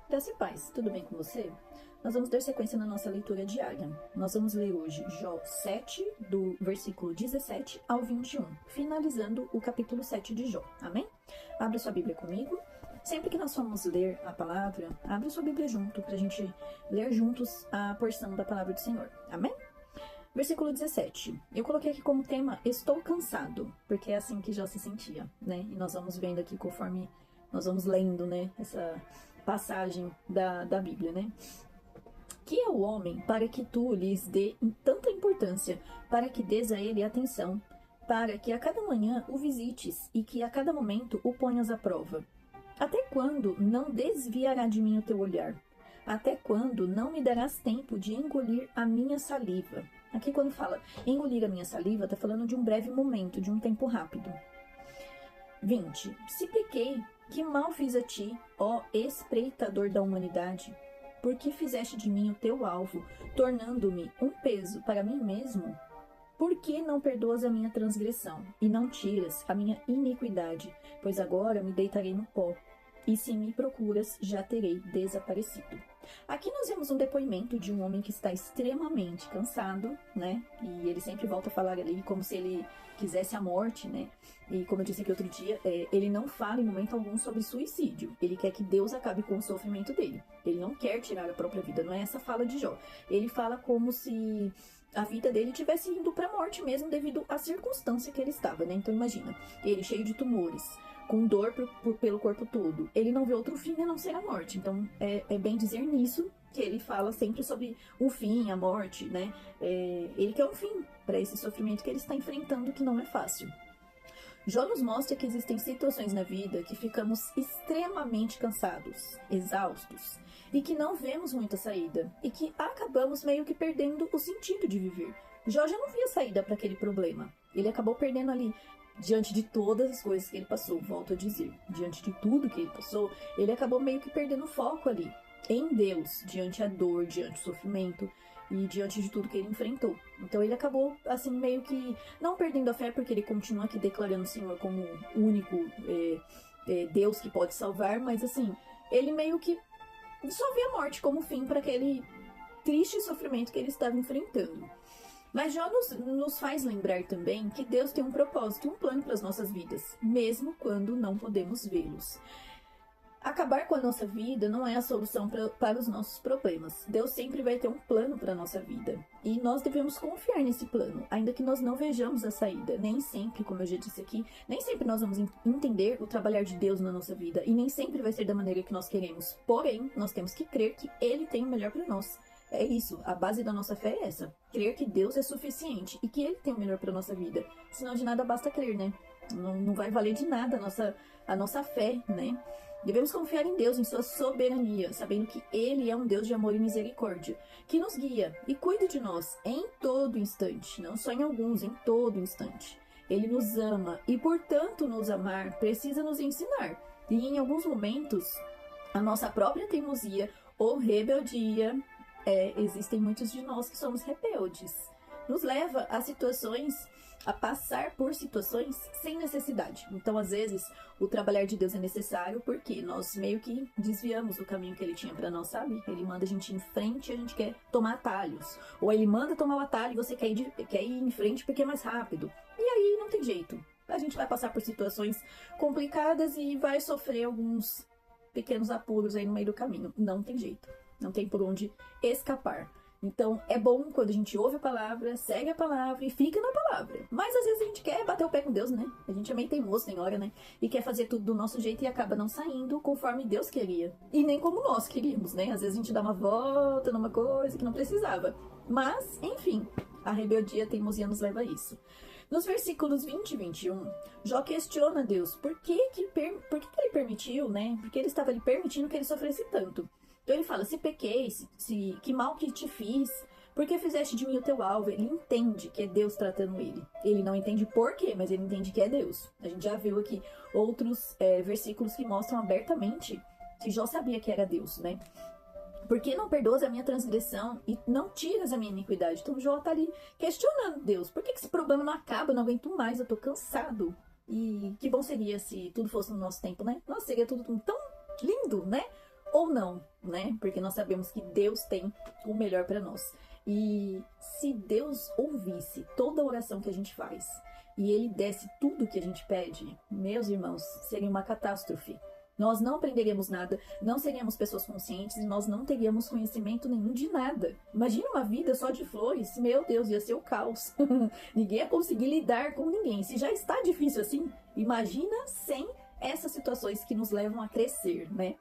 Graça e paz, tudo bem com você? Nós vamos dar sequência na nossa leitura diária. Nós vamos ler hoje Jó 7, do versículo 17 ao 21, finalizando o capítulo 7 de Jó. Amém? Abra sua Bíblia comigo. Sempre que nós formos ler a palavra, abra sua Bíblia junto, para a gente ler juntos a porção da palavra do Senhor. Amém? Versículo 17. Eu coloquei aqui como tema, estou cansado, porque é assim que Jó se sentia, né? E nós vamos vendo aqui conforme nós vamos lendo, né, essa passagem da Bíblia, né? Que é o homem para que tu lhes dê tanta importância, para que dês a ele atenção, para que a cada manhã o visites e que a cada momento o ponhas à prova. Até quando não desviará de mim o teu olhar? Até quando não me darás tempo de engolir a minha saliva? Aqui quando fala engolir a minha saliva, está falando de um breve momento, de um tempo rápido. 20. Se pequei, que mal fiz a ti, ó espreitador da humanidade? Por que fizeste de mim o teu alvo, tornando-me um peso para mim mesmo? Por que não perdoas a minha transgressão, e não tiras a minha iniquidade? Pois agora me deitarei no pó, e se me procuras, já terei desaparecido. Aqui nós vemos um depoimento de um homem que está extremamente cansado, né? E ele sempre volta a falar ali como se ele quisesse a morte, né? E como eu disse aqui outro dia, ele não fala em momento algum sobre suicídio. Ele quer que Deus acabe com o sofrimento dele. Ele não quer tirar a própria vida, não é essa fala de Jó. Ele fala como se a vida dele tivesse indo para a morte mesmo devido à circunstância que ele estava, né? Então imagina, ele cheio de tumores, com dor pelo corpo todo. Ele não vê outro fim a não ser a morte. Então, é bem dizer nisso que ele fala sempre sobre o fim, a morte, né? Ele quer um fim para esse sofrimento que ele está enfrentando, que não é fácil. Jó nos mostra que existem situações na vida que ficamos extremamente cansados, exaustos, e que não vemos muita saída, e que acabamos meio que perdendo o sentido de viver. Jó já não via saída para aquele problema. Ele acabou perdendo ali. Diante de todas as coisas que ele passou, volto a dizer, diante de tudo que ele passou, ele acabou meio que perdendo foco ali, em Deus, diante a dor, diante do sofrimento e diante de tudo que ele enfrentou. Então ele acabou, assim, meio que não perdendo a fé, porque ele continua aqui declarando o Senhor como o único Deus que pode salvar, mas assim, ele meio que só vê a morte como fim para aquele triste sofrimento que ele estava enfrentando. Mas Jó nos faz lembrar também que Deus tem um propósito e um plano para as nossas vidas, mesmo quando não podemos vê-los. Acabar com a nossa vida não é a solução para os nossos problemas. Deus sempre vai ter um plano para a nossa vida. E nós devemos confiar nesse plano, ainda que nós não vejamos a saída. Nem sempre, como eu já disse aqui, nem sempre nós vamos entender o trabalhar de Deus na nossa vida. E nem sempre vai ser da maneira que nós queremos. Porém, nós temos que crer que Ele tem o melhor para nós. É isso, a base da nossa fé é essa. Crer que Deus é suficiente e que Ele tem o melhor para nossa vida. Senão de nada basta crer, né? Não vai valer de nada a nossa fé, né? Devemos confiar em Deus, em sua soberania, sabendo que Ele é um Deus de amor e misericórdia, que nos guia e cuida de nós em todo instante, não só em alguns, em todo instante. Ele nos ama e, portanto, nos amar precisa nos ensinar. E em alguns momentos, a nossa própria teimosia ou rebeldia, existem muitos de nós que somos rebeldes, nos leva a passar por situações sem necessidade. Então, às vezes, o trabalhar de Deus é necessário porque nós meio que desviamos do caminho que Ele tinha para nós, sabe? Ele manda a gente ir em frente e a gente quer tomar atalhos. Ou Ele manda tomar o atalho e você quer ir em frente porque é mais rápido. E aí não tem jeito. A gente vai passar por situações complicadas e vai sofrer alguns pequenos apuros aí no meio do caminho. Não tem jeito. Não tem por onde escapar. Então, é bom quando a gente ouve a palavra, segue a palavra e fica na palavra. Mas, às vezes, a gente quer bater o pé com Deus, né? A gente é meio teimoso, tem hora, né? E quer fazer tudo do nosso jeito e acaba não saindo conforme Deus queria. E nem como nós queríamos, né? Às vezes, a gente dá uma volta numa coisa que não precisava. Mas, enfim, a rebeldia, a teimosia nos leva a isso. Nos versículos 20 e 21, Jó questiona Deus por que ele permitiu, né? Porque ele estava ali permitindo que ele sofresse tanto. Então ele fala, se pequei, que mal que te fiz, por que fizeste de mim o teu alvo? Ele entende que é Deus tratando ele. Ele não entende por quê, mas ele entende que é Deus. A gente já viu aqui outros versículos que mostram abertamente que Jó sabia que era Deus, né? Por que não perdoas a minha transgressão e não tiras a minha iniquidade? Então Jó tá ali questionando Deus. Por que esse problema não acaba? Eu não aguento mais, eu tô cansado. E que bom seria se tudo fosse no nosso tempo, né? Nossa, seria tudo tão lindo, né? Ou não. né? Porque nós sabemos que Deus tem o melhor para nós. E se Deus ouvisse toda a oração que a gente faz e Ele desse tudo o que a gente pede, meus irmãos, seria uma catástrofe. Nós não aprenderíamos nada, não seríamos pessoas conscientes e nós não teríamos conhecimento nenhum de nada. Imagina uma vida só de flores, meu Deus, ia ser o caos. Ninguém ia conseguir lidar com ninguém. Se já está difícil assim, imagina sem essas situações que nos levam a crescer, né?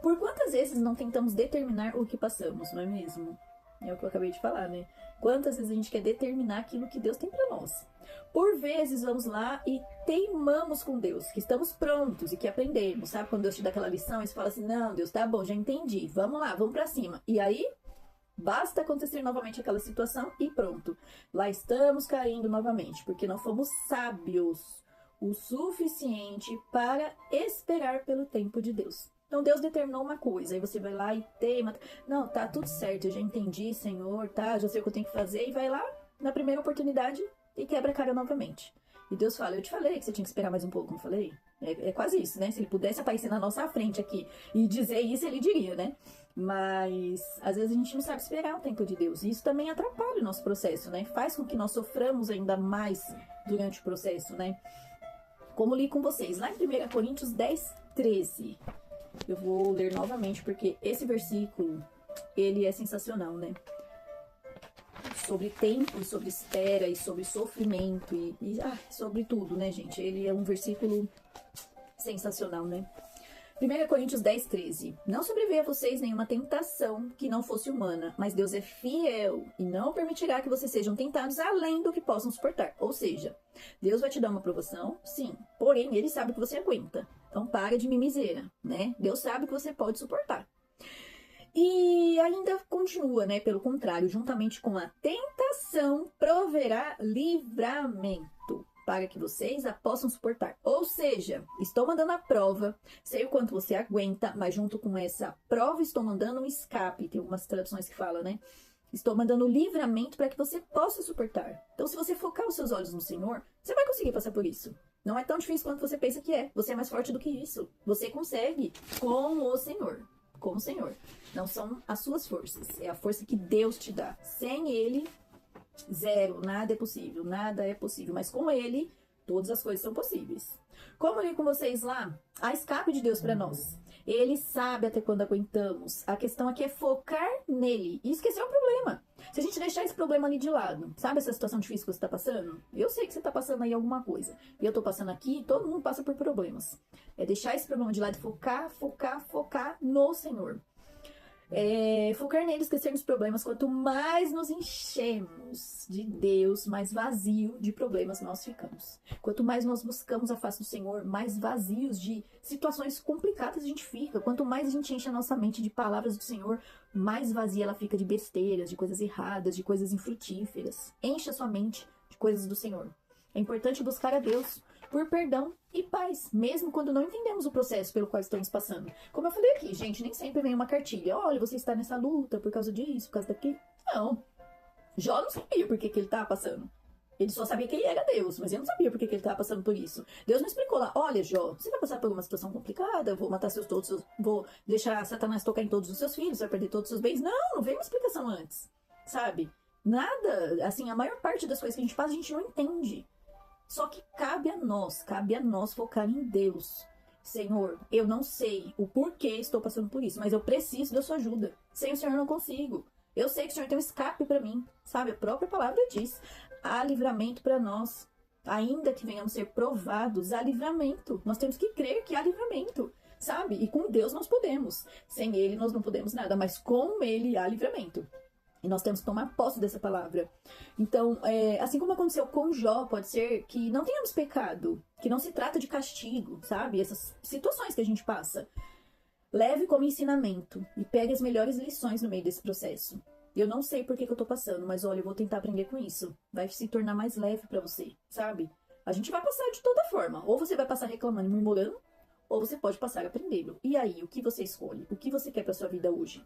Por quantas vezes não tentamos determinar o que passamos, não é mesmo? É o que eu acabei de falar, né? Quantas vezes a gente quer determinar aquilo que Deus tem para nós? Por vezes vamos lá e teimamos com Deus, que estamos prontos e que aprendemos, sabe? Quando Deus te dá aquela lição, e você fala assim, não, Deus, tá bom, já entendi, vamos lá, vamos para cima. E aí, basta acontecer novamente aquela situação e pronto. Lá estamos caindo novamente, porque não fomos sábios o suficiente para esperar pelo tempo de Deus. Então Deus determinou uma coisa, aí você vai lá e teima. Não, tá tudo certo, eu já entendi, Senhor, tá, já sei o que eu tenho que fazer. E vai lá, na primeira oportunidade, e quebra a cara novamente. E Deus fala, eu te falei que você tinha que esperar mais um pouco, não falei? É quase isso, né? Se ele pudesse aparecer na nossa frente aqui e dizer isso, ele diria, né? Mas às vezes a gente não sabe esperar o tempo de Deus. E isso também atrapalha o nosso processo, né? Faz com que nós soframos ainda mais durante o processo, né? Como li com vocês, lá em 1 Coríntios 10, 13. Eu vou ler novamente, porque esse versículo, ele é sensacional, né? Sobre tempo, e sobre espera, e sobre sofrimento, e sobre tudo, né, gente? Ele é um versículo sensacional, né? 1 Coríntios 10, 13. Não sobreveia a vocês nenhuma tentação que não fosse humana, mas Deus é fiel e não permitirá que vocês sejam tentados além do que possam suportar. Ou seja, Deus vai te dar uma provação, sim, porém Ele sabe que você aguenta. Então para de mimiseira, né? Deus sabe que você pode suportar. E ainda continua, né? Pelo contrário, juntamente com a tentação, proverá livramento para que vocês a possam suportar. Ou seja, estou mandando a prova, sei o quanto você aguenta, mas junto com essa prova estou mandando um escape. Tem algumas traduções que falam, né? Estou mandando livramento para que você possa suportar. Então, se você focar os seus olhos no Senhor, você vai conseguir passar por isso. Não é tão difícil quanto você pensa que é. Você é mais forte do que isso. Você consegue com o Senhor. Com o Senhor. Não são as suas forças. É a força que Deus te dá. Sem Ele, zero. Nada é possível. Nada é possível. Mas com Ele, todas as coisas são possíveis. Como eu li com vocês lá, há escape de Deus para nós. Ele sabe até quando aguentamos. A questão aqui é focar nele. E esquecer o problema. Se a gente deixar esse problema ali de lado, sabe essa situação difícil que você está passando? Eu sei que você está passando aí alguma coisa. E eu estou passando aqui, todo mundo passa por problemas. É deixar esse problema de lado e focar no Senhor. Focar nele, esquecer os problemas. Quanto mais nos enchemos de Deus, mais vazio de problemas nós ficamos. Quanto mais nós buscamos a face do Senhor, mais vazios de situações complicadas a gente fica. Quanto mais a gente enche a nossa mente de palavras do Senhor, mais vazia ela fica de besteiras, de coisas erradas, de coisas infrutíferas. Encha a sua mente de coisas do Senhor. É importante buscar a Deus por perdão e paz, mesmo quando não entendemos o processo pelo qual estamos passando. Como eu falei aqui, gente, nem sempre vem uma cartilha. Olha, você está nessa luta por causa disso, por causa daquilo. Não. Jó não sabia por que ele estava passando. Ele só sabia que ele era Deus, mas ele não sabia por que ele estava passando por isso. Deus não explicou lá, olha, Jó, você vai passar por uma situação complicada, eu vou matar vou deixar Satanás tocar em todos os seus filhos, vai perder todos os seus bens. Não veio uma explicação antes, sabe? Nada, assim, a maior parte das coisas que a gente faz, a gente não entende. Só que cabe a nós focar em Deus. Senhor, eu não sei o porquê estou passando por isso, mas eu preciso da sua ajuda. Sem o Senhor eu não consigo. Eu sei que o Senhor tem um escape para mim, sabe? A própria palavra diz, há livramento para nós. Ainda que venhamos ser provados, há livramento. Nós temos que crer que há livramento, sabe? E com Deus nós podemos. Sem Ele nós não podemos nada, mas com Ele há livramento. E nós temos que tomar posse dessa palavra. Então, assim como aconteceu com Jó, pode ser que não tenhamos pecado, que não se trata de castigo, sabe? Essas situações que a gente passa. Leve como ensinamento e pegue as melhores lições no meio desse processo. Eu não sei por que eu tô passando, mas olha, eu vou tentar aprender com isso. Vai se tornar mais leve pra você, sabe? A gente vai passar de toda forma. Ou você vai passar reclamando e murmurando, ou você pode passar aprendendo. E aí, o que você escolhe? O que você quer para sua vida hoje?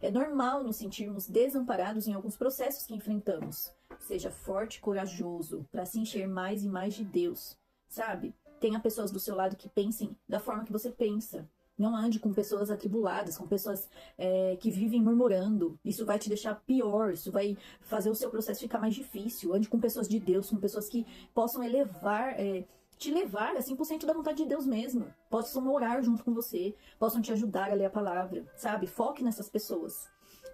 É normal nos sentirmos desamparados em alguns processos que enfrentamos. Seja forte e corajoso para se encher mais e mais de Deus, sabe? Tenha pessoas do seu lado que pensem da forma que você pensa. Não ande com pessoas atribuladas, com pessoas que vivem murmurando. Isso vai te deixar pior, isso vai fazer o seu processo ficar mais difícil. Ande com pessoas de Deus, com pessoas que possam te levar a 100% da vontade de Deus mesmo. Possam orar junto com você, possam te ajudar a ler a palavra, sabe? Foque nessas pessoas.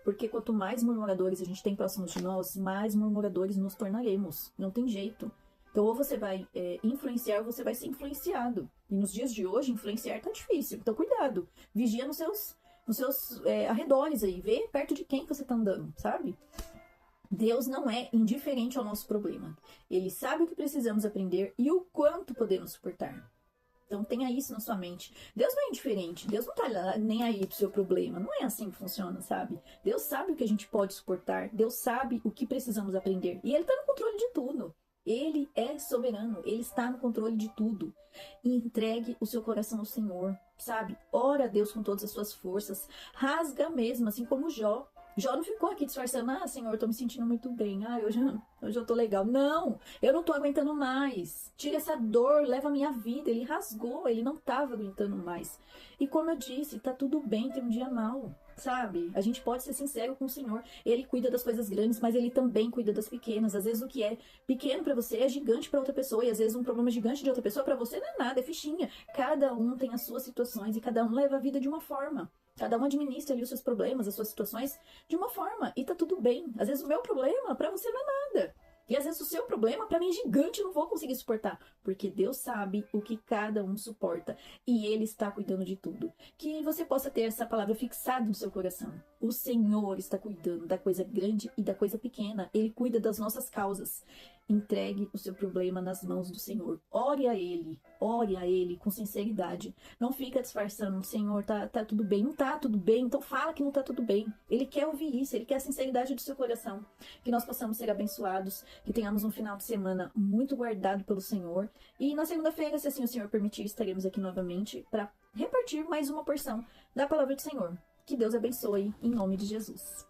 Porque quanto mais murmuradores a gente tem próximos de nós, mais murmuradores nos tornaremos. Não tem jeito. Então, ou você vai influenciar, ou você vai ser influenciado. E nos dias de hoje, influenciar tá difícil. Então, cuidado. Vigia nos seus arredores aí. Vê perto de quem você tá andando, sabe? Deus não é indiferente ao nosso problema. Ele sabe o que precisamos aprender e o quanto podemos suportar. Então, tenha isso na sua mente. Deus não é indiferente. Deus não tá nem aí pro seu problema. Não é assim que funciona, sabe? Deus sabe o que a gente pode suportar. Deus sabe o que precisamos aprender. E Ele tá no controle de tudo. Ele é soberano, Ele está no controle de tudo. E entregue o seu coração ao Senhor, sabe? Ora a Deus com todas as suas forças. Rasga mesmo, assim como Jó. Jó não ficou aqui disfarçando, Senhor, eu tô me sentindo muito bem. Hoje eu tô legal. Não, eu não tô aguentando mais. Tira essa dor, leva a minha vida. Ele rasgou, ele não tava aguentando mais. E como eu disse, tá tudo bem ter um dia mau. Sabe? A gente pode ser sincero com o Senhor. Ele cuida das coisas grandes, mas Ele também cuida das pequenas. Às vezes o que é pequeno pra você é gigante pra outra pessoa. E às vezes um problema gigante de outra pessoa pra você não é nada, é fichinha. Cada um tem as suas situações e cada um leva a vida de uma forma. Cada um administra ali os seus problemas, as suas situações de uma forma. E tá tudo bem. Às vezes o meu problema pra você não é nada. E às vezes o seu problema pra mim é gigante, eu não vou conseguir suportar. Porque Deus sabe o que cada um suporta. E Ele está cuidando de tudo. Que você possa ter essa palavra fixada no seu coração. O Senhor está cuidando da coisa grande e da coisa pequena. Ele cuida das nossas causas. Entregue o seu problema nas mãos do Senhor. Ore a Ele com sinceridade. Não fica disfarçando, Senhor, tá tudo bem. Não tá tudo bem, então fala que não tá tudo bem. Ele quer ouvir isso, Ele quer a sinceridade do seu coração. Que nós possamos ser abençoados, que tenhamos um final de semana muito guardado pelo Senhor. E na segunda-feira, se assim o Senhor permitir, estaremos aqui novamente para repartir mais uma porção da palavra do Senhor. Que Deus abençoe, em nome de Jesus.